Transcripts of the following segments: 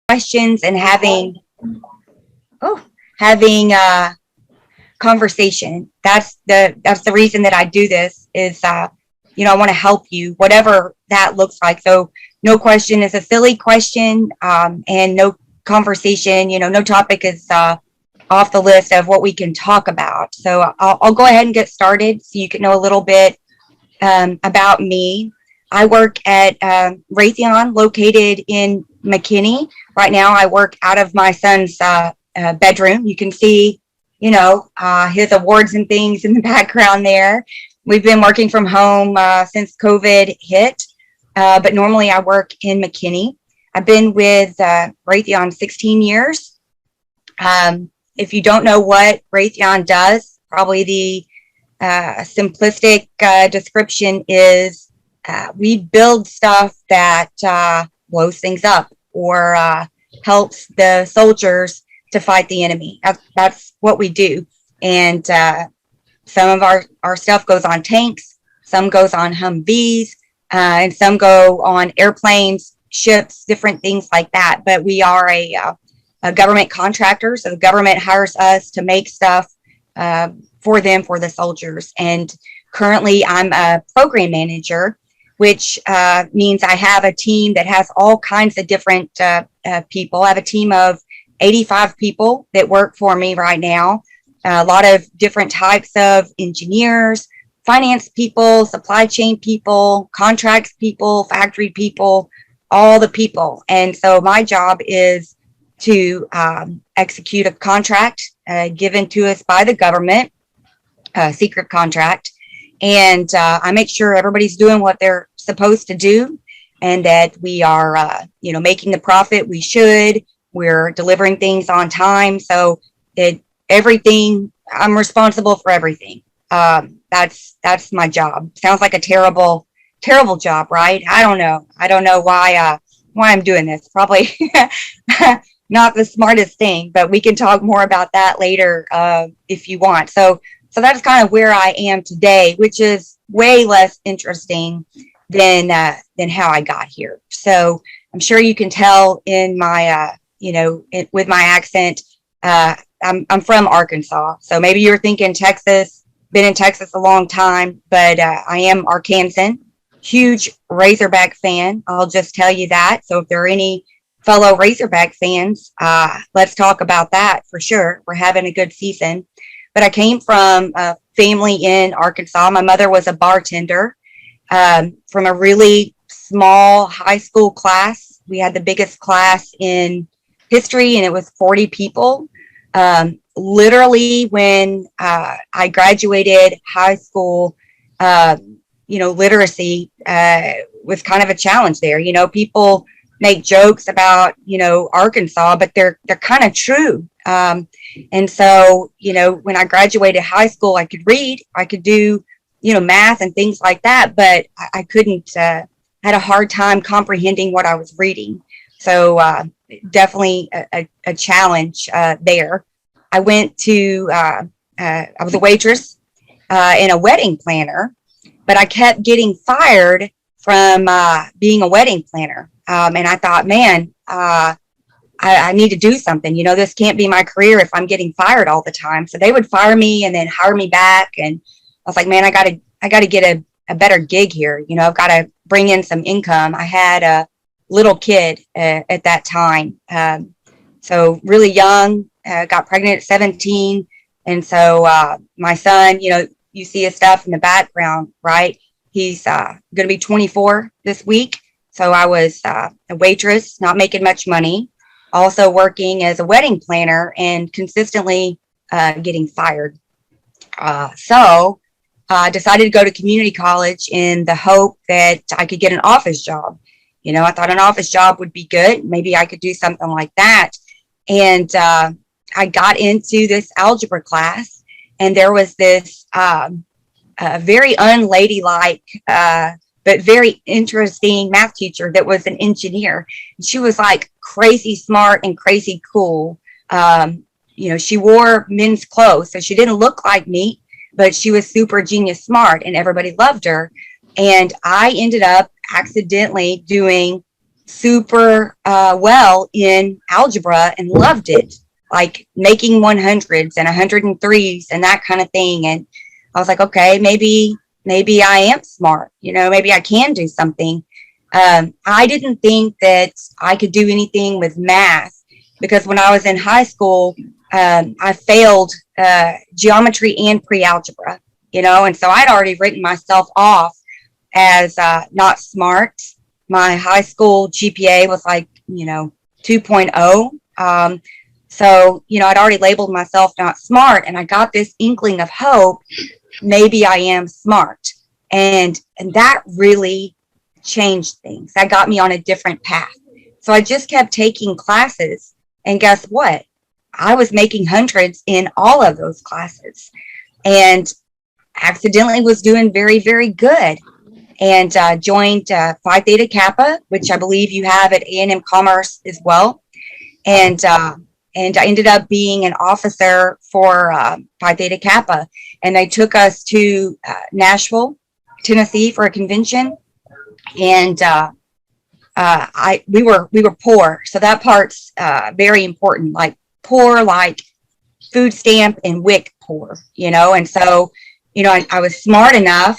questions and having conversation. That's the reason that I do this is, I want to help you, whatever that looks like. So no question is a silly question, and no conversation, no topic is off the list of what we can talk about. So I'll go ahead and get started so you can know a little bit about me. I work at Raytheon, located in McKinney. Right now, I work out of my son's bedroom. You can see, his awards and things in the background there. We've been working from home since COVID hit, but normally I work in McKinney. I've been with Raytheon 16 years. If you don't know what Raytheon does, probably the simplistic description is we build stuff that blows things up or helps the soldiers to fight the enemy. That's what we do. And some of our stuff goes on tanks, some goes on Humvees, and some go on airplanes, ships, different things like that. But we are a government contractor, so the government hires us to make stuff for the soldiers. And currently I'm a program manager, which means I have a team that has all kinds of different people. I have a team of 85 people that work for me right now. A lot of different types of engineers, finance people, supply chain people, contracts people, factory people, all the people. And so my job is to execute a contract given to us by the government, a secret contract. And I make sure everybody's doing what they're supposed to do and that we are, making the profit we should. We're delivering things on time. So everything, I'm responsible for everything. That's my job. Sounds like a terrible job, right? I don't know why I'm doing this. Probably not the smartest thing, but we can talk more about that later if you want. So that's kind of where I am today, which is way less interesting than how I got here. So I'm sure you can tell in my with my accent, I'm from Arkansas. So maybe you're thinking Texas, been in Texas a long time, but I am Arkansan, huge Razorback fan. I'll just tell you that. So if there are any fellow Razorback fans, let's talk about that for sure. We're having a good season. But I came from a family in Arkansas. My mother was a bartender from a really small high school class. We had the biggest class in history, and it was 40 people. Literally, when I graduated high school, literacy was kind of a challenge there. People make jokes about, Arkansas, but they're kind of true. And so, when I graduated high school, I could read, I could do, math and things like that, but I couldn't, had a hard time comprehending what I was reading. So definitely a challenge there. I went to, I was a waitress and a wedding planner, but I kept getting fired from being a wedding planner. And I thought, man, I need to do something. This can't be my career if I'm getting fired all the time. So they would fire me and then hire me back. And I was like, man, I got to get a better gig here. I've got to bring in some income. I had a little kid at that time. So really young, got pregnant at 17. And so my son, you see his stuff in the background, right? He's going to be 24 this week. So I was a waitress, not making much money, also working as a wedding planner and consistently getting fired. So I decided to go to community college in the hope that I could get an office job. I thought an office job would be good. Maybe I could do something like that. And I got into this algebra class, and there was this very unladylike, but very interesting math teacher that was an engineer. She was like crazy smart and crazy cool. She wore men's clothes, so she didn't look like me, but she was super genius smart, and everybody loved her. And I ended up accidentally doing super well in algebra and loved it, like making 100s and 103s and that kind of thing. And I was like, okay, maybe I am smart. Maybe I can do something. I didn't think that I could do anything with math because when I was in high school, I failed geometry and pre-algebra, and so I'd already written myself off as not smart. My high school GPA was like, 2.0. So, I'd already labeled myself not smart, and I got this inkling of hope. Maybe I am smart. And that really changed things. That got me on a different path. So I just kept taking classes, and guess what? I was making hundreds in all of those classes, and accidentally was doing very, very good. And joined Phi Theta Kappa, which I believe you have at A&M Commerce as well. And I ended up being an officer for Phi Theta Kappa, and they took us to Nashville, Tennessee, for a convention. And we were poor, so that part's very important. Like poor, like food stamp and WIC poor, And so, I was smart enough.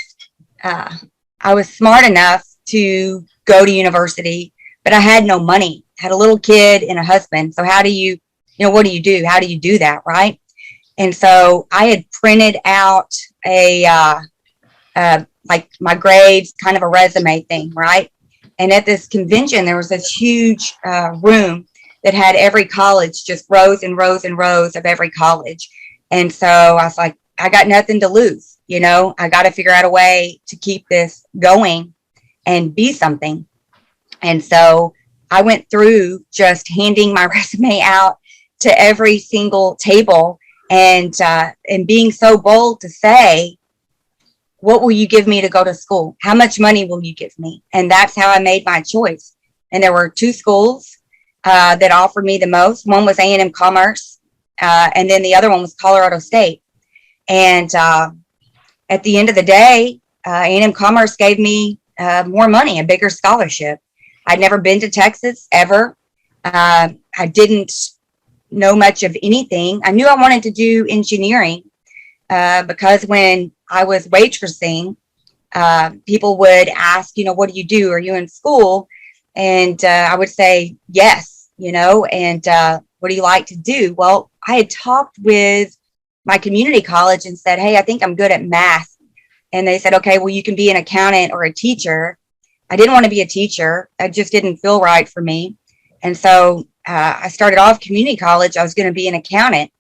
I was smart enough to go to university, but I had no money. I had a little kid and a husband. So how do you, what do you do? How do you do that, right? And so I had printed out like my grades, kind of a resume thing, right? And at this convention, there was this huge room that had every college, just rows and rows and rows of every college. And so I was like, I got nothing to lose. I got to figure out a way to keep this going and be something. And so I went through just handing my resume out to every single table and being so bold to say, what will you give me to go to school? How much money will you give me? And that's how I made my choice. And there were two schools that offered me the most. One was A&M Commerce, and then the other one was Colorado State. And at the end of the day, A&M Commerce gave me more money, a bigger scholarship. I'd never been to Texas ever. I didn't know much of anything. I knew I wanted to do engineering because when I was waitressing, people would ask, what do you do? Are you in school? And I would say, yes, and what do you like to do? Well, I had talked with my community college and said, hey, I think I'm good at math. And they said, okay, well, you can be an accountant or a teacher. I didn't want to be a teacher. That just didn't feel right for me. And so I started off community college. I was going to be an accountant.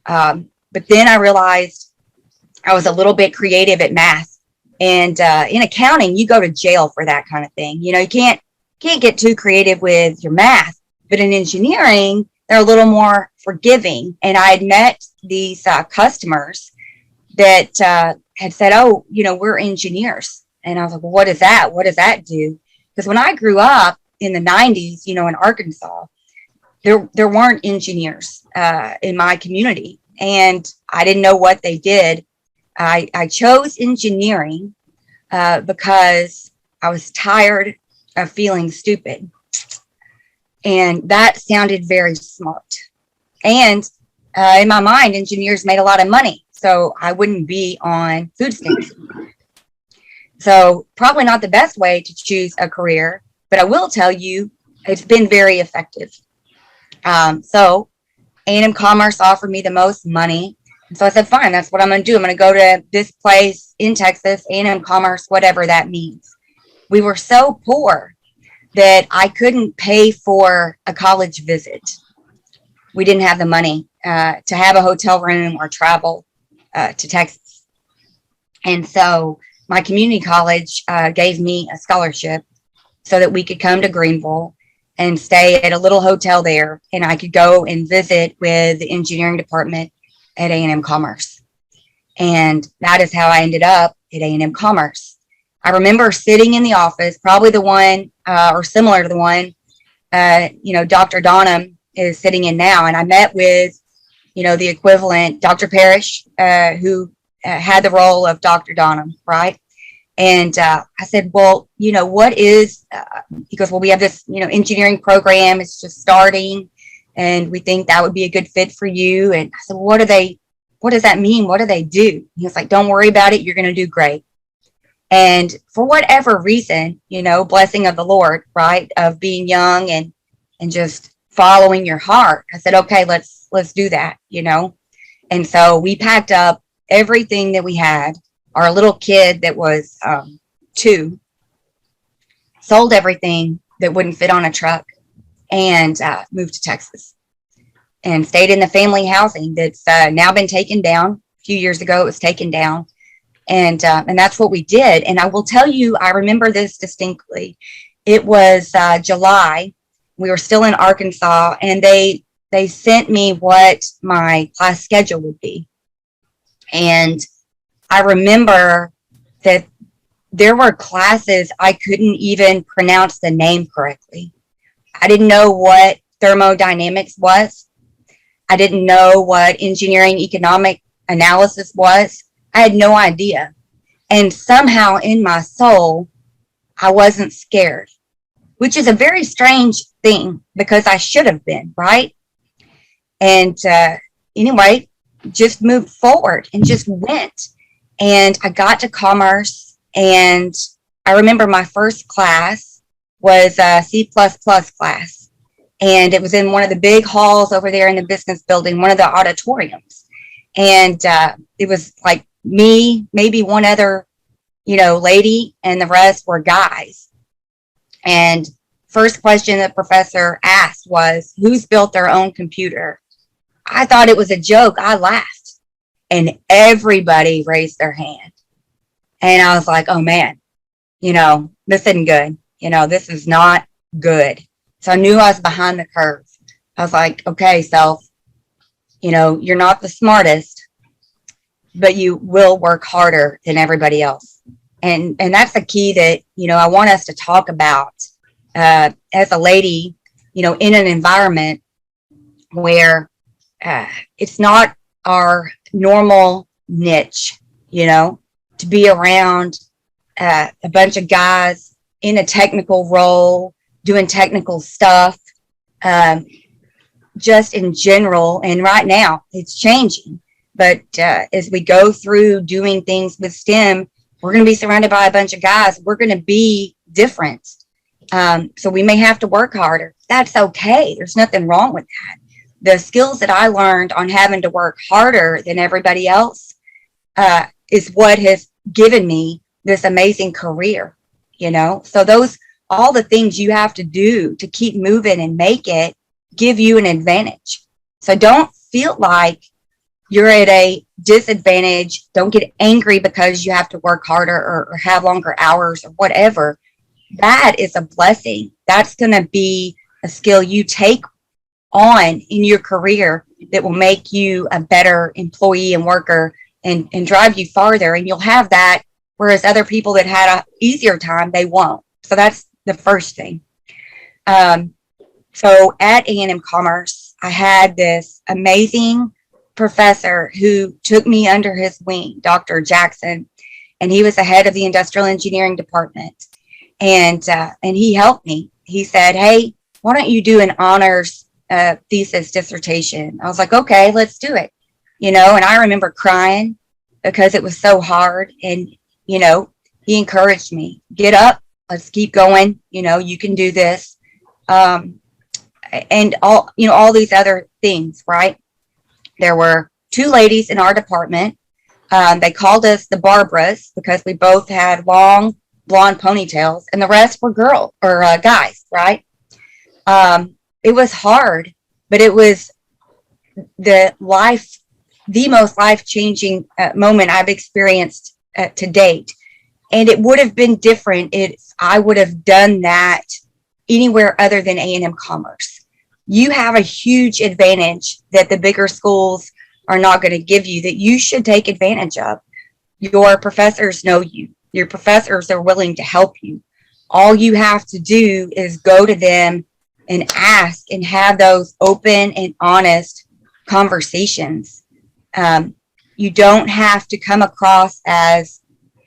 But then I realized I was a little bit creative at math. And in accounting, you go to jail for that kind of thing. You can't get too creative with your math. But in engineering, they're a little more forgiving. And I had met these customers that had said, oh, we're engineers. And I was like, well, what is that? What does that do? Because when I grew up in the 90s, in Arkansas, there weren't engineers in my community. And I didn't know what they did. I chose engineering because I was tired of feeling stupid. And that sounded very smart. And in my mind, engineers made a lot of money, so I wouldn't be on food stamps. So probably not the best way to choose a career, but I will tell you, it's been very effective. So A&M Commerce offered me the most money. And so I said, fine, that's what I'm going to do. I'm going to go to this place in Texas, A&M Commerce, whatever that means. We were so poor that I couldn't pay for a college visit. We didn't have the money to have a hotel room or travel to Texas. And so my community college gave me a scholarship so that we could come to Greenville and stay at a little hotel there, and I could go and visit with the engineering department at A&M Commerce. And that is how I ended up at A&M Commerce. I remember sitting in the office, probably the one or similar to the one, Dr. Donham is sitting in now. And I met with, the equivalent, Dr. Parrish, who had the role of Dr. Donham, right? And I said, well, what is, he goes, well, we have this, engineering program. It's just starting. And we think that would be a good fit for you. And I said, well, what does that mean? What do they do? He was like, don't worry about it. You're going to do great. And for whatever reason, blessing of the Lord, right, of being young and just following your heart, I said, okay, let's do that, And so we packed up everything that we had. Our little kid that was 2, sold everything that wouldn't fit on a truck, and moved to Texas and stayed in the family housing that's now been taken down. A few years ago, it was taken down. And that's what we did. And I will tell you, I remember this distinctly. It was July. We were still in Arkansas, and they sent me what my class schedule would be. And I remember that there were classes I couldn't even pronounce the name correctly. I didn't know what thermodynamics was. I didn't know what engineering economic analysis was. I had no idea. And somehow in my soul, I wasn't scared, which is a very strange thing because I should have been, right? And anyway, just moved forward and just went. And I got to commerce, and I remember my first class was a C++ class. And it was in one of the big halls over there in the business building, one of the auditoriums. And it was like me, maybe one other, lady, and the rest were guys. And first question the professor asked was, who's built their own computer? I thought it was a joke. I laughed, and everybody raised their hand. And I was like, oh man, this isn't good. This is not good. So I knew I was behind the curve. I was like, okay, self, you're not the smartest, but you will work harder than everybody else. And that's the key that, I want us to talk about as a lady, in an environment where it's not our normal niche, to be around a bunch of guys in a technical role, doing technical stuff, just in general. And right now it's changing. But as we go through doing things with STEM, we're going to be surrounded by a bunch of guys. We're going to be different. So we may have to work harder. That's okay. There's nothing wrong with that. The skills that I learned on having to work harder than everybody else is what has given me this amazing career, So all the things you have to do to keep moving and make it give you an advantage. So don't feel like you're at a disadvantage. Don't get angry because you have to work harder or have longer hours or whatever. That is a blessing. That's going to be a skill you take on in your career that will make you a better employee and worker and drive you farther. And you'll have that, whereas other people that had an easier time, they won't. So that's the first thing. So at A&M Commerce, I had this amazing professor who took me under his wing, Dr. Jackson, and he was the head of the industrial engineering department. And he helped me. He said, hey, why don't you do an honors thesis dissertation? I was like, okay, let's do it. And I remember crying because it was so hard. And, he encouraged me, get up, let's keep going. You can do this. And all these other things, right? There were 2 ladies in our department. They called us the Barbaras because we both had long blonde ponytails, and the rest were guys, right? It was hard, but it was the most life-changing moment I've experienced to date. And it would have been different if I would have done that anywhere other than A&M Commerce. You have a huge advantage that the bigger schools are not going to give you that you should take advantage of. Your professors know you. Your professors are willing to help you. All you have to do is go to them and ask and have those open and honest conversations. You don't have to come across as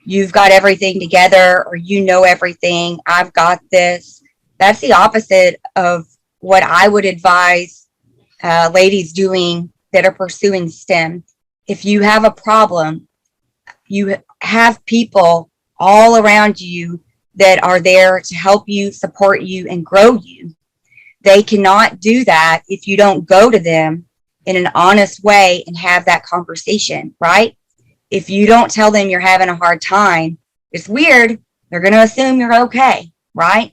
you've got everything together, or you know everything, I've got this. That's the opposite of what I would advise ladies doing that are pursuing STEM. If you have a problem, you have people all around you that are there to help you, support you, and grow you. They cannot do that if you don't go to them in an honest way and have that conversation, right? If you don't tell them you're having a hard time, it's weird. They're going to assume you're okay, right?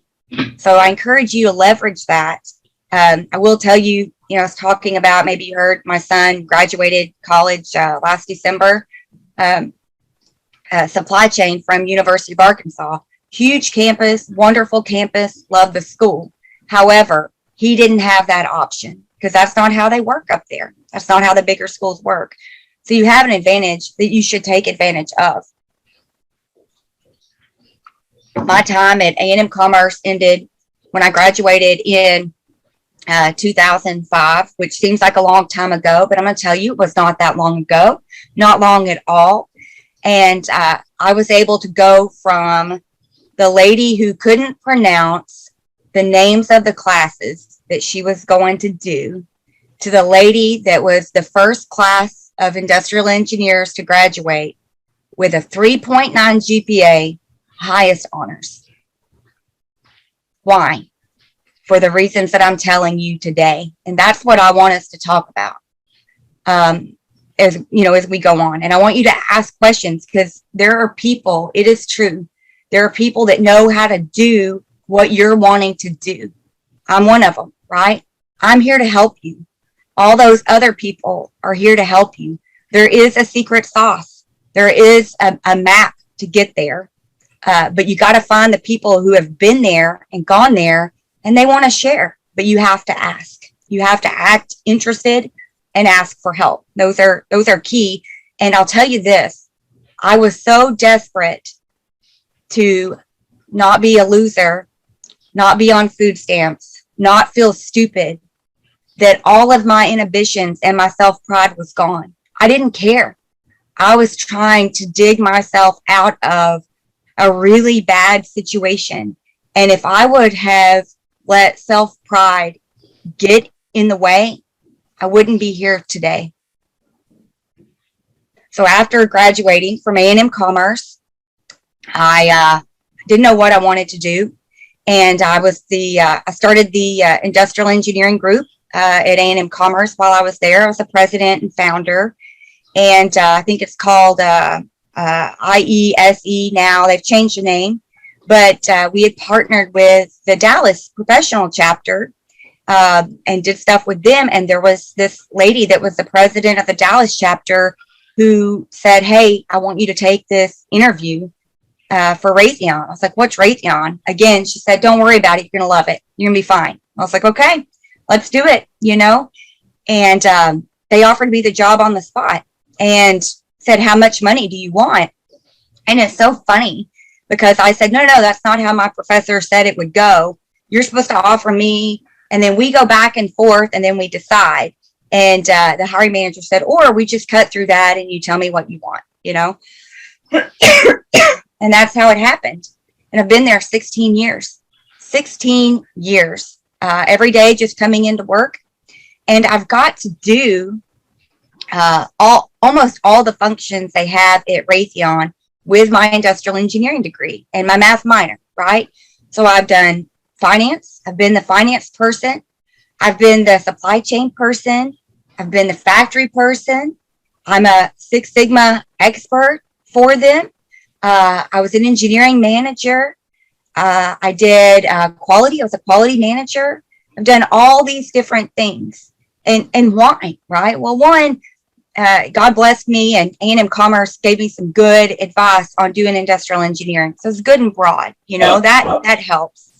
So I encourage you to leverage that. I will tell you, I was talking about, maybe you heard, my son graduated college last December, supply chain from University of Arkansas. Huge campus, wonderful campus, love the school. However, he didn't have that option because that's not how they work up there. That's not how the bigger schools work. So you have an advantage that you should take advantage of. My time at A&M Commerce ended when I graduated in 2005, which seems like a long time ago, but I'm going to tell you, it was not that long ago, not long at all. And I was able to go from the lady who couldn't pronounce the names of the classes that she was going to do to the lady that was the first class of industrial engineers to graduate with a 3.9 GPA, highest honors. Why? For the reasons that I'm telling you today. And that's what I want us to talk about as we go on. And I want you to ask questions, because there are people, it is true, there are people that know how to do what you're wanting to do. I'm one of them, right? I'm here to help you. All those other people are here to help you. There is a secret sauce. There is a map to get there. But you got to find the people who have been there and gone there, and they want to share. But you have to ask. You have to act interested and ask for help. Those are key. And I'll tell you this, I was so desperate to not be a loser, not be on food stamps, not feel stupid, that all of my inhibitions and my self-pride was gone. I didn't care. I was trying to dig myself out of a really bad situation. And if I would have let self-pride get in the way, I wouldn't be here today. So after graduating from A&M Commerce, I didn't know what I wanted to do. And I started the industrial engineering group at A&M Commerce while I was there. I was the president and founder. And I think it's called IESE now. They've changed the name. But we had partnered with the Dallas professional chapter and did stuff with them. And there was this lady that was the president of the Dallas chapter who said, "Hey, I want you to take this interview for Raytheon." I was like, "What's Raytheon?" Again, she said, "Don't worry about it. You're going to love it. You're going to be fine." I was like, "Okay, let's do it," And they offered me the job on the spot and said, "How much money do you want?" And it's so funny because I said, no, that's not how my professor said it would go. You're supposed to offer me, and then we go back and forth, and then we decide. And the hiring manager said, or we just cut through that and you tell me what you want, And that's how it happened. And I've been there 16 years. 16 years. Every day just coming into work. And I've got to do almost all the functions they have at Raytheon with my industrial engineering degree and my math minor, right? So I've done finance. I've been the finance person. I've been the supply chain person. I've been the factory person. I'm a Six Sigma expert for them. I was an engineering manager. I did quality. I was a quality manager. I've done all these different things. And why, right? Well, one, God blessed me, and A&M Commerce gave me some good advice on doing industrial engineering. So it's good and broad, that helps.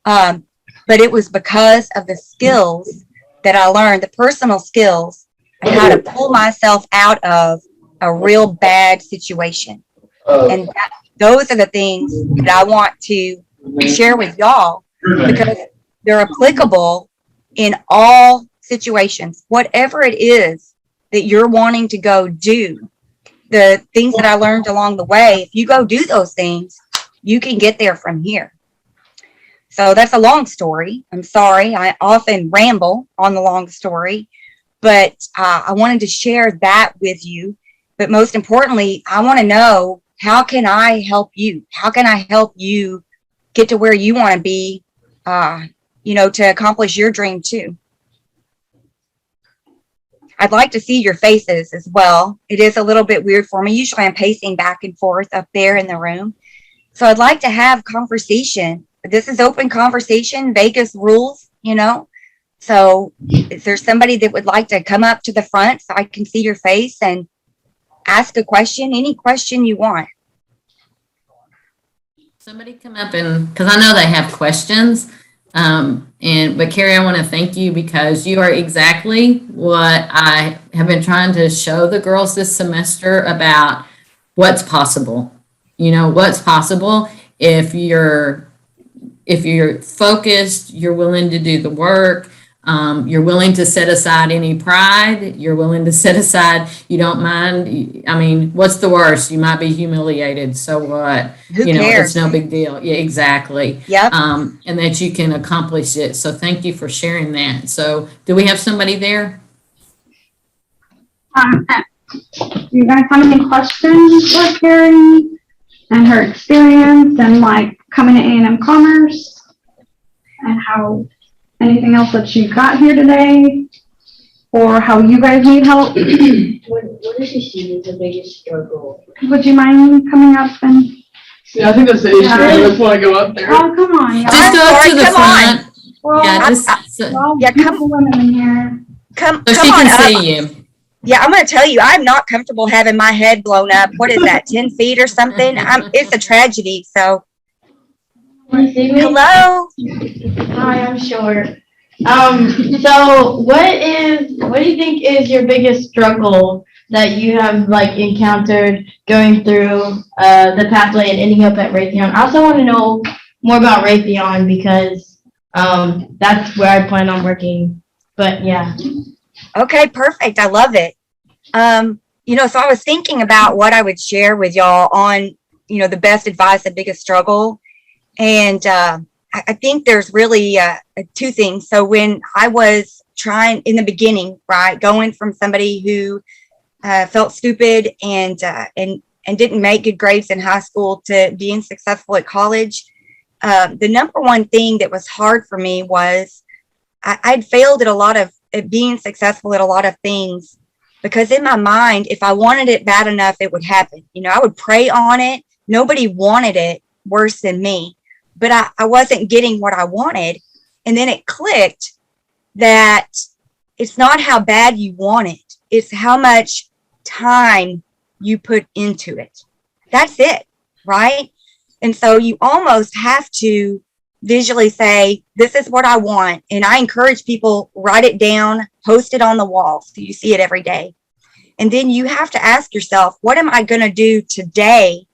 But it was because of the skills that I learned, the personal skills, and how to pull myself out of a real bad situation. And those are the things that I want to share with y'all, because they're applicable in all situations. Whatever it is that you're wanting to go do, the things that I learned along the way, if you go do those things, you can get there from here. So that's a long story. I'm sorry. I often ramble on the long story, but I wanted to share that with you. But most importantly, I want to know, how can I help you? How can I help you get to where you want to be, to accomplish your dream too? I'd like to see your faces as well. It is a little bit weird for me. Usually I'm pacing back and forth up there in the room. So I'd like to have conversation. This is open conversation, Vegas rules, So is there somebody that would like to come up to the front so I can see your face and ask a question, any question you want? Somebody come up, and because I know they have questions. But Carrie, I want to thank you, because you are exactly what I have been trying to show the girls this semester about what's possible. What's possible if you're focused, you're willing to do the work, you're willing to set aside any pride, you're willing to set aside, you don't mind. I mean, what's the worst? You might be humiliated. So what? Who cares? It's no big deal. Yeah, exactly. Yep. And that you can accomplish it. So thank you for sharing that. So do we have somebody there? You guys have any questions for Carrie and her experience and like coming to A&M Commerce and how anything else that you got here today, or how you guys need help? What does she see as the biggest struggle? Would you mind coming up and? Yeah, I think that's the issue. I just want to go up there. Oh, come on, y'all. Just go up to the front. We're all, Yeah, just beautiful women in here. Come so she on can up. see you. Yeah, I'm going to tell you, I'm not comfortable having my head blown up. What is that, 10 feet or something? It's a tragedy. So, Want to see me? hello? Hi, I'm short. So what do you think is your biggest struggle that you have encountered going through the pathway and ending up at Raytheon? I also want to know more about Raytheon, because that's where I plan on working. But yeah. Okay, perfect. I love it. So I was thinking about what I would share with y'all on, the best advice, the biggest struggle. And I think there's really two things. So when I was trying in the beginning, right, going from somebody who felt stupid and didn't make good grades in high school to being successful at college, the number one thing that was hard for me was I'd failed at being successful at a lot of things, because in my mind, if I wanted it bad enough, it would happen. I would pray on it. Nobody wanted it worse than me, but I wasn't getting what I wanted. And then it clicked that it's not how bad you want it. It's how much time you put into it. That's it, right? And so you almost have to visually say, this is what I want. And I encourage people, write it down, post it on the wall so you see it every day. And then you have to ask yourself, what am I going to do today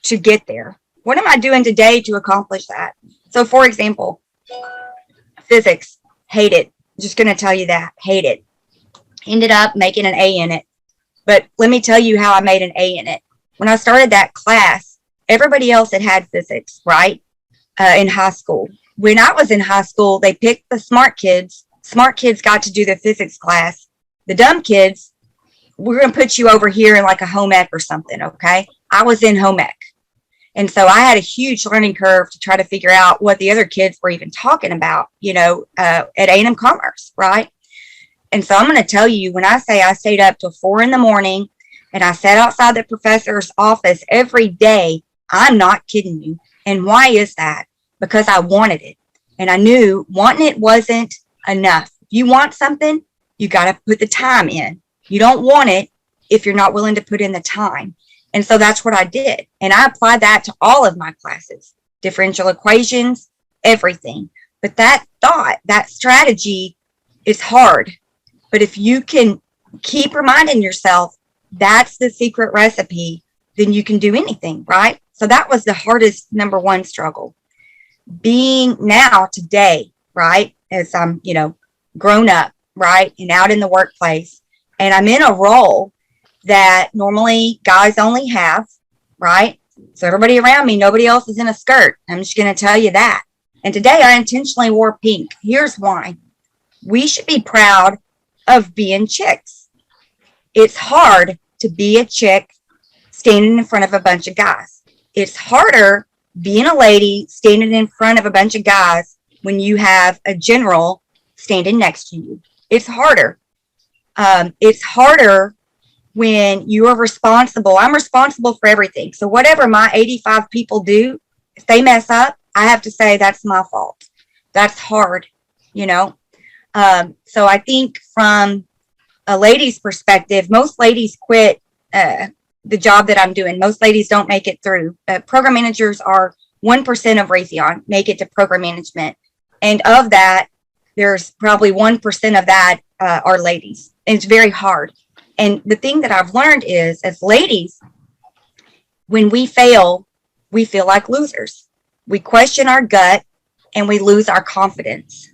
to get there? What am I doing today to accomplish that? So for example, physics, hate it. Just going to tell you that, hate it. Ended up making an A in it. But let me tell you how I made an A in it. When I started that class, everybody else had physics, right? In high school. When I was in high school, they picked the smart kids. Smart kids got to do the physics class. The dumb kids, we're going to put you over here in like a home ec or something, okay? I was in home ec. And so I had a huge learning curve to try to figure out what the other kids were even talking about, at A&M Commerce, right? And so I'm going to tell you, when I say I stayed up till 4 a.m. and I sat outside the professor's office every day, I'm not kidding you. And why is that? Because I wanted it. And I knew wanting it wasn't enough. If you want something, you got to put the time in. You don't want it if you're not willing to put in the time. And so that's what I did. And I applied that to all of my classes, differential equations, everything. But that thought, that strategy is hard. But if you can keep reminding yourself that's the secret recipe, then you can do anything, right? So that was the hardest number one struggle. Being now today, right, as I'm, grown up, right, and out in the workplace, and I'm in a role that normally guys only have, right? So everybody around me, nobody else is in a skirt. I'm just going to tell you that. And today I intentionally wore pink. Here's why. We should be proud of being chicks. It's hard to be a chick standing in front of a bunch of guys. It's harder being a lady standing in front of a bunch of guys when you have a general standing next to you. It's harder. It's harder when you are responsible. I'm responsible for everything. So whatever my 85 people do, if they mess up, I have to say that's my fault. That's hard, you know? So I think from a lady's perspective, most ladies quit the job that I'm doing. Most ladies don't make it through. Program managers are 1% of Raytheon make it to program management. And of that, there's probably 1% of that are ladies. And it's very hard. And the thing that I've learned is, as ladies, when we fail, we feel like losers. We question our gut and we lose our confidence.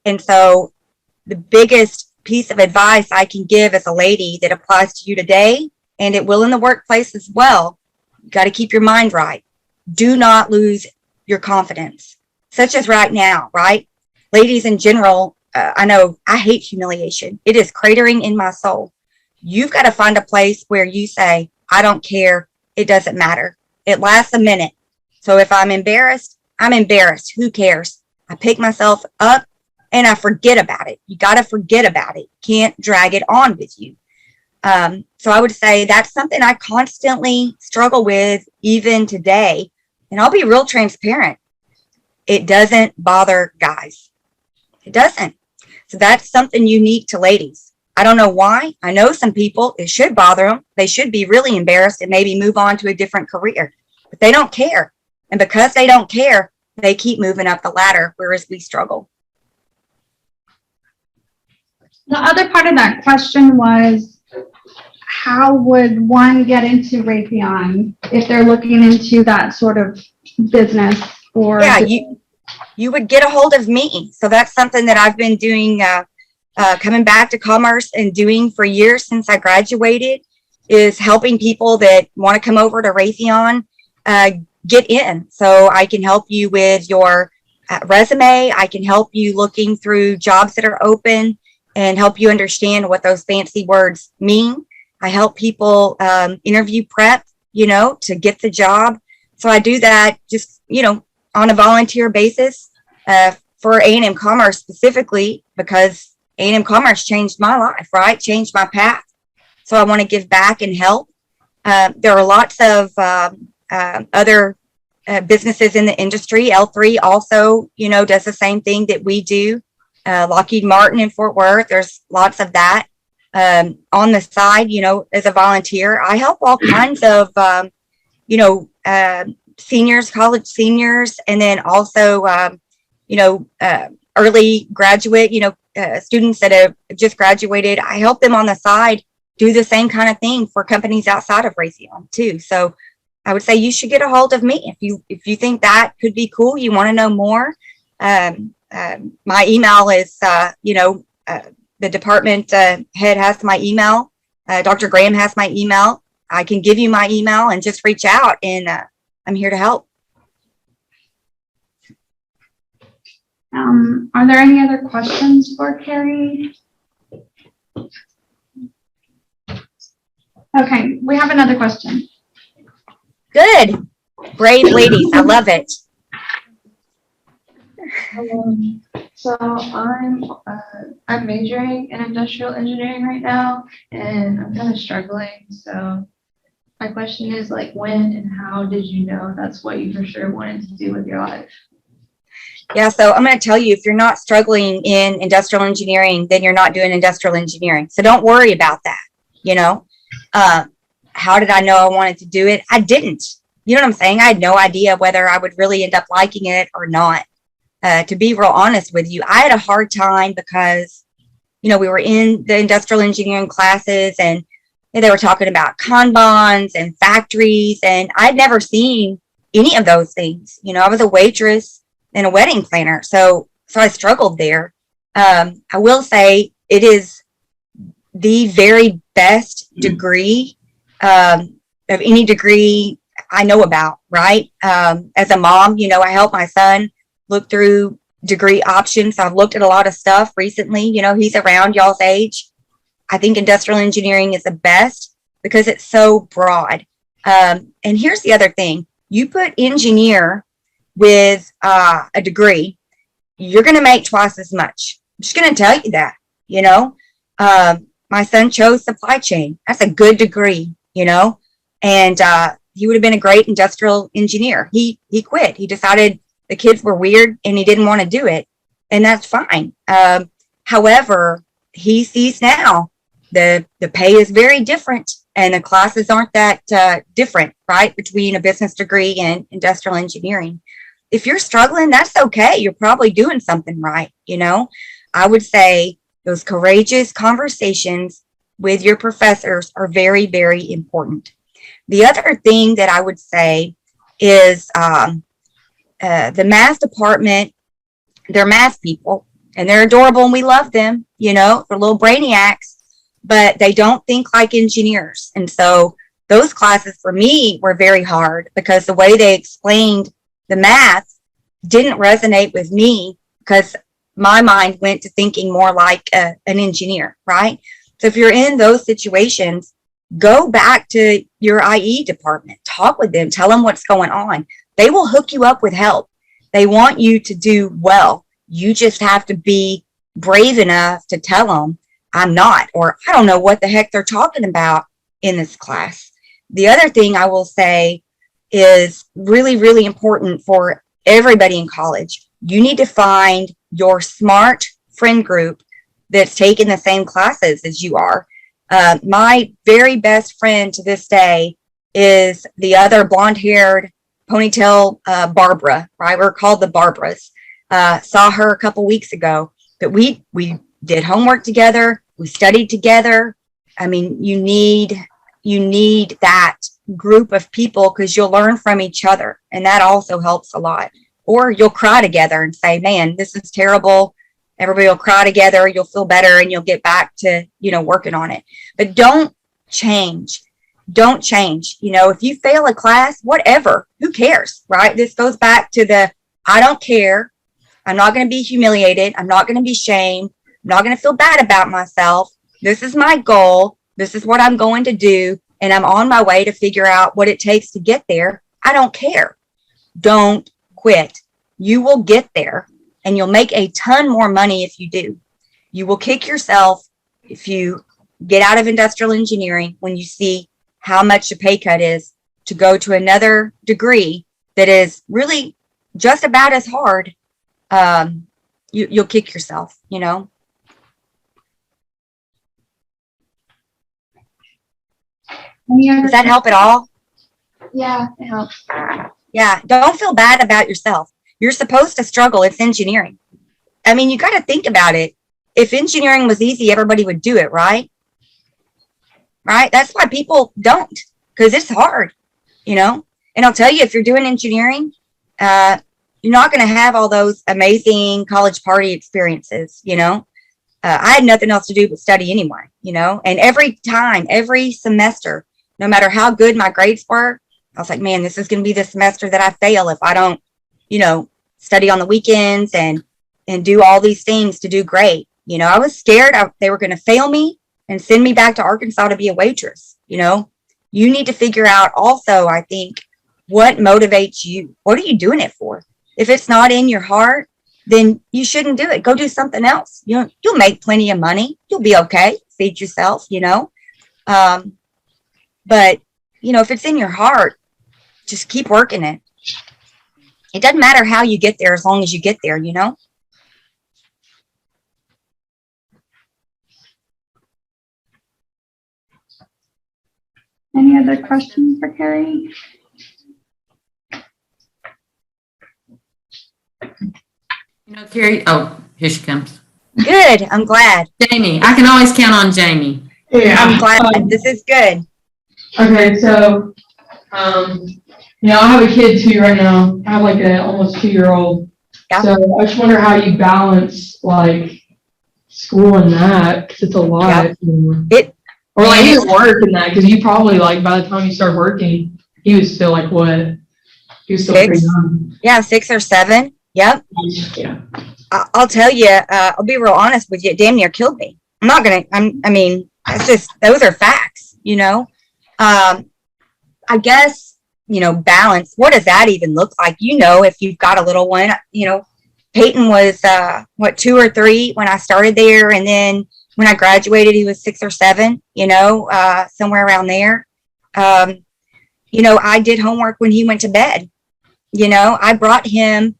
And so the biggest piece of advice I can give as a lady that applies to you today, and it will in the workplace as well, you got to keep your mind right. Do not lose your confidence, such as right now, right? Ladies in general, I know I hate humiliation. It is cratering in my soul. You've got to find a place where you say, I don't care. It doesn't matter. It lasts a minute. So if I'm embarrassed, I'm embarrassed. Who cares? I pick myself up and I forget about it. You got to forget about it. Can't drag it on with you. So I would say that's something I constantly struggle with even today. And I'll be real transparent. It doesn't bother guys. It doesn't. So that's something unique to ladies. I don't know why. I know some people, it should bother them. They should be really embarrassed and maybe move on to a different career. But they don't care. And because they don't care, they keep moving up the ladder, whereas we struggle. The other part of that question was, how would one get into Raytheon if they're looking into that sort of business? Or yeah, you would get a hold of me. So that's something that I've been doing, coming back to commerce and doing for years since I graduated, is helping people that want to come over to Raytheon get in. So I can help you with your resume. I can help you looking through jobs that are open and help you understand what those fancy words mean. I help people interview prep, to get the job. So I do that just, on a volunteer basis for A&M Commerce specifically, because A&M Commerce changed my life, right? Changed my path. So I want to give back and help. There are lots of other businesses in the industry. L3 also, does the same thing that we do. Lockheed Martin in Fort Worth, there's lots of that. On the side, as a volunteer, I help all kinds of, seniors, college seniors, and then also, early graduate, students that have just graduated. I help them on the side do the same kind of thing for companies outside of Raytheon too. So I would say you should get a hold of me if you think that could be cool. You want to know more. My email is, the department head has my email. Dr. Graham has my email. I can give you my email and just reach out, and I'm here to help. Are there any other questions for Carrie? Okay, we have another question. Good. Brave ladies. I love it. So I'm majoring in industrial engineering right now, and I'm kind of struggling. So my question is, when and how did you know that's what you for sure wanted to do with your life? Yeah, so I'm going to tell you, if you're not struggling in industrial engineering, then you're not doing industrial engineering. So don't worry about that. How did I know I wanted to do it? I didn't. You know what I'm saying? I had no idea whether I would really end up liking it or not. To be real honest with you, I had a hard time because, we were in the industrial engineering classes and they were talking about Kanbans and factories, and I'd never seen any of those things. I was a waitress and a wedding planner. So I struggled there. I will say it is the very best degree of any degree I know about, right? As a mom, you know, I help my son look through degree options. I've looked at a lot of stuff recently. You know, he's around y'all's age. I think industrial engineering is the best because it's so broad. And here's the other thing. You put engineer with a degree, you're going to make twice as much. I'm just going to tell you that, you know. My son chose supply chain. That's a good degree, you know, and he would have been a great industrial engineer. He quit. He decided the kids were weird and he didn't want to do it, and that's fine. However, he sees now the pay is very different and the classes aren't that different, right, between a business degree and industrial engineering. If you're struggling, that's okay. You're probably doing something right, you know. I would say those courageous conversations with your professors are very, very important. The other thing that I would say is the math department, they're math people and they're adorable and we love them, you know, they're little brainiacs, but they don't think like engineers. And so those classes for me were very hard because the way they explained the math didn't resonate with me because my mind went to thinking more like an engineer, right? So if you're in those situations, go back to your IE department, talk with them, tell them what's going on. They will hook you up with help. They want you to do well. You just have to be brave enough to tell them, I'm not, or I don't know what the heck they're talking about in this class. The other thing I will say is really, really important for everybody in college. You need to find your smart friend group that's taking the same classes as you are. My very best friend to this day is the other blonde-haired ponytail Barbara, right? We're called the Barbaras. Saw her a couple weeks ago, but we did homework together. We studied together. I mean, you need that group of people because you'll learn from each other, and that also helps a lot. Or you'll cry together and say, man, this is terrible. Everybody will cry together. You'll feel better and you'll get back to, you know, working on it. But don't change. Don't change. You know, if you fail a class, whatever, who cares, right? This goes back to the, I don't care. I'm not going to be humiliated. I'm not going to be shamed. I'm not going to feel bad about myself. This is my goal. This is what I'm going to do. And I'm on my way to figure out what it takes to get there. I don't care. Don't quit. You will get there and you'll make a ton more money if you do. You will kick yourself if you get out of industrial engineering when you see how much the pay cut is to go to another degree that is really just about as hard. You'll kick yourself, you know. Does that help at all? Yeah, it helps. Yeah, don't feel bad about yourself. You're supposed to struggle. It's engineering. I mean, you got to think about it. If engineering was easy, everybody would do it, right? Right? That's why people don't, because it's hard, you know? And I'll tell you, if you're doing engineering, you're not going to have all those amazing college party experiences, you know? I had nothing else to do but study anyway, you know? And every semester, no matter how good my grades were, I was like, man, this is going to be the semester that I fail if I don't, you know, study on the weekends and do all these things to do great. You know, I was scared they were going to fail me and send me back to Arkansas to be a waitress. You know, you need to figure out also, I think, what motivates you. What are you doing it for? If it's not in your heart, then you shouldn't do it. Go do something else. You'll make plenty of money. You'll be okay. Feed yourself, you know. But, you know, if it's in your heart, just keep working it. It doesn't matter how you get there as long as you get there, you know? Any other questions for Carrie? You know, Carrie, oh, here she comes. Good. I'm glad. Jamie, I can always count on Jamie. Yeah. I'm glad. This is good. Okay, so, you know, I have a kid too right now. I have like an almost 2-year-old. Yeah. So I just wonder how you balance like school and that, because it's a lot. It Or like and his it's- work and that, because you probably like by the time you start working, he was still like what? He was still pretty 6. young. Yeah, 6 or 7. Yep. Yeah. I'll tell you, I'll be real honest with you. It damn near killed me. I'm not gonna. I mean, that's just those are facts, you know. I guess balance. What does that even look like? If you've got a little one, Peyton was 2 or 3 when I started there, and then when I graduated, he was 6 or 7. Somewhere around there. I did homework when he went to bed. I brought him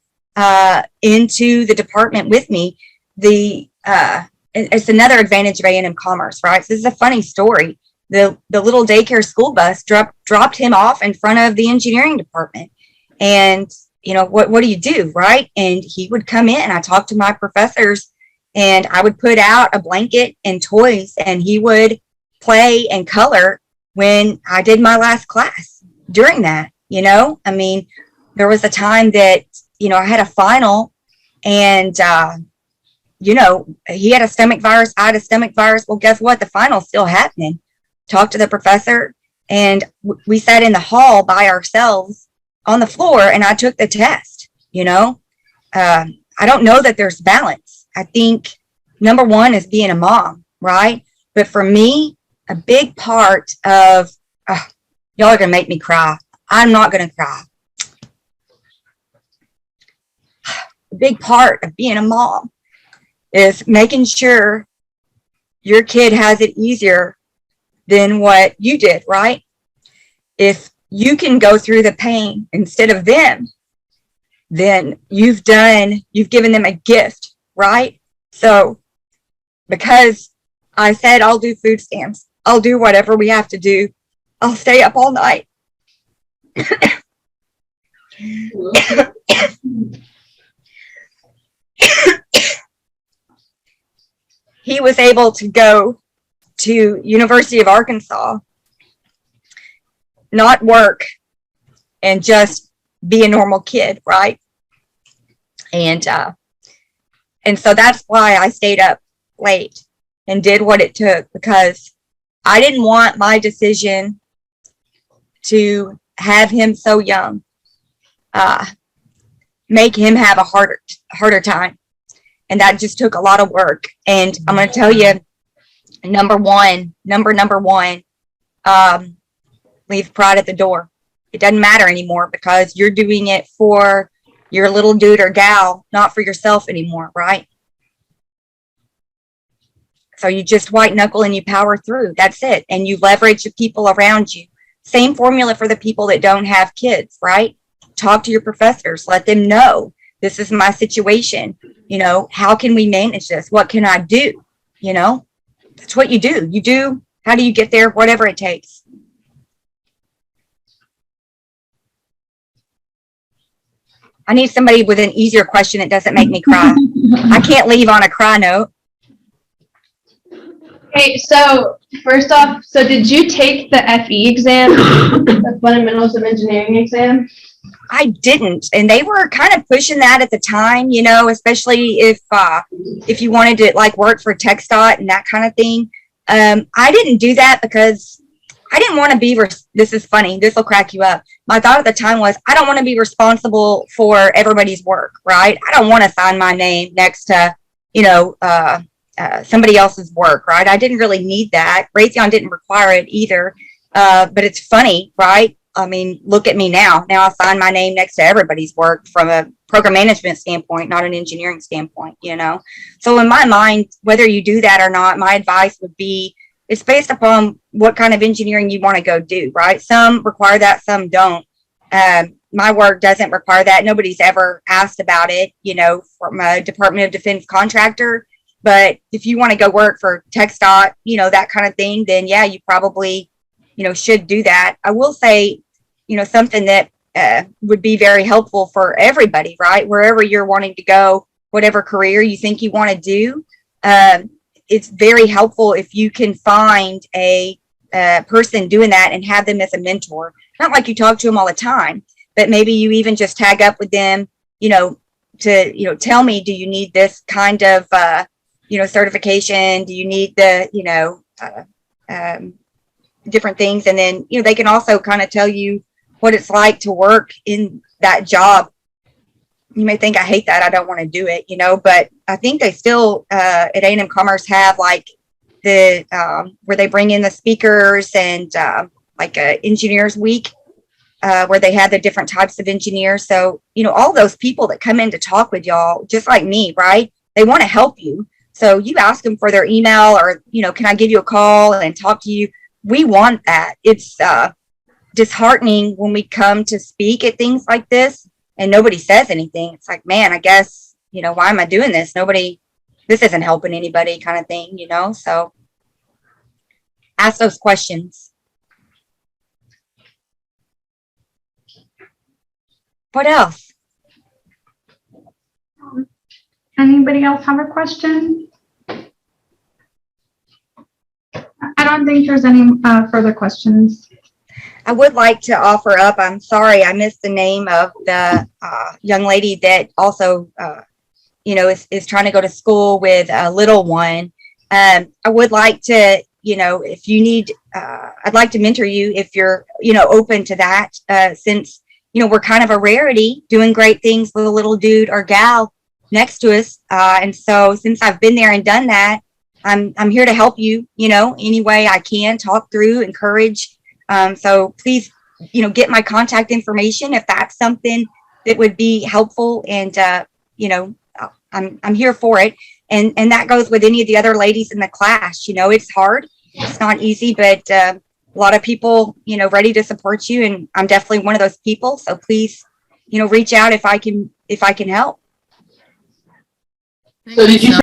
into the department with me. It's another advantage of A&M Commerce, right? So this is a funny story. The little daycare school bus dropped him off in front of the engineering department, and what do you do, right? And he would come in, and I talked to my professors, and I would put out a blanket and toys, and he would play and color when I did my last class during that. I mean, there was a time that I had a final, and he had a stomach virus, I had a stomach virus. Well, guess what? The final's still happening. Talked to the professor, and we sat in the hall by ourselves on the floor, and I took the test. I don't know that there's balance. I think number one is being a mom, right? But for me, a big part of y'all are gonna make me cry. I'm not gonna cry. A big part of being a mom is making sure your kid has it easier than what you did, right? If you can go through the pain instead of them, then you've given them a gift, right? So because I said I'll do food stamps, I'll do whatever we have to do, I'll stay up all night. He was able to go to University of Arkansas, not work, and just be a normal kid, right? And so that's why I stayed up late and did what it took, because I didn't want my decision to have him so young make him have a harder time. And that just took a lot of work. And I'm going to tell you, number one, leave pride at the door. It doesn't matter anymore, because you're doing it for your little dude or gal, not for yourself anymore, right? So you just white knuckle and you power through. That's it. And you leverage the people around you. Same formula for the people that don't have kids, right? Talk to your professors. Let them know, this is my situation. How can we manage this? What can I do? That's what you do. How do you get there? Whatever it takes. I need somebody with an easier question that doesn't make me cry. I can't leave on a cry note. Okay, so first off, did you take the FE exam, the Fundamentals of Engineering exam? I didn't, and they were kind of pushing that at the time, especially if you wanted to work for TxDOT and that kind of thing. I didn't do that because I didn't want to be. This is funny. This will crack you up. My thought at the time was, I don't want to be responsible for everybody's work, right? I don't want to sign my name next to, somebody else's work, right? I didn't really need that. Raytheon didn't require it either. But it's funny, right? I mean, look at me now. Now I sign my name next to everybody's work from a program management standpoint, not an engineering standpoint, So in my mind, whether you do that or not, my advice would be, it's based upon what kind of engineering you want to go do, right? Some require that, some don't. My work doesn't require that. Nobody's ever asked about it, from a Department of Defense contractor. But if you want to go work for TxDOT, that kind of thing, then yeah, you probably, should do that. I will say, something that would be very helpful for everybody, right? Wherever you're wanting to go, whatever career you think you want to do, it's very helpful if you can find a person doing that and have them as a mentor. Not like you talk to them all the time, but maybe you even just tag up with them, to tell me, do you need this kind of certification? Do you need the, different things? And then, they can also kind of tell you what it's like to work in that job. You may think, I hate that, I don't want to do it, but I think they still, at A&M Commerce have like the, where they bring in the speakers and, like a engineers week, where they have the different types of engineers. So, all those people that come in to talk with y'all, just like me, right? They want to help you. So you ask them for their email or, can I give you a call and talk to you? We want that. It's disheartening when we come to speak at things like this and nobody says anything. It's like, man, I guess, why am I doing this? This isn't helping anybody kind of thing, so ask those questions. What else? Anybody else have a question? I don't think there's any further questions. I would like to offer up, I'm sorry, I missed the name of the young lady that also, is trying to go to school with a little one. I would like to, if you need, I'd like to mentor you if you're, open to that, since, we're kind of a rarity doing great things with a little dude or gal next to us. And so since I've been there and done that, I'm here to help you, any way I can, talk through, encourage. So please, get my contact information if that's something that would be helpful. And, I'm here for it. And that goes with any of the other ladies in the class. It's hard. It's not easy, but a lot of people, ready to support you. And I'm definitely one of those people. So please, reach out if I can help. So did you